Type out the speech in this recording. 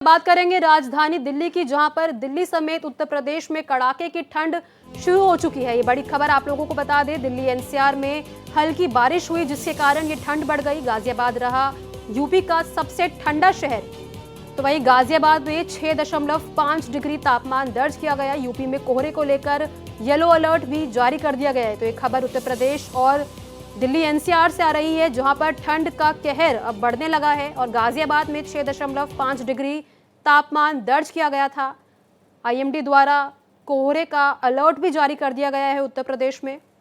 बात करेंगे राजधानी दिल्ली की, जहां पर दिल्ली समेत उत्तर प्रदेश में कड़ाके की ठंड शुरू हो चुकी है। ये बड़ी खबर आप लोगों को बता दें, दिल्ली एनसीआर में हल्की बारिश हुई जिसके कारण ये ठंड बढ़ गई। गाजियाबाद रहा यूपी का सबसे ठंडा शहर। तो वहीं गाजियाबाद में 6.5 डिग्री तापमान दर्ज किया गया। यूपी में कोहरे को लेकर येलो अलर्ट भी जारी कर दिया गया है। तो ये खबर उत्तर प्रदेश और दिल्ली एनसीआर से आ रही है, जहां पर ठंड का कहर अब बढ़ने लगा है और गाजियाबाद में 6.5 डिग्री तापमान दर्ज किया गया था। आईएमडी द्वारा कोहरे का अलर्ट भी जारी कर दिया गया है उत्तर प्रदेश में।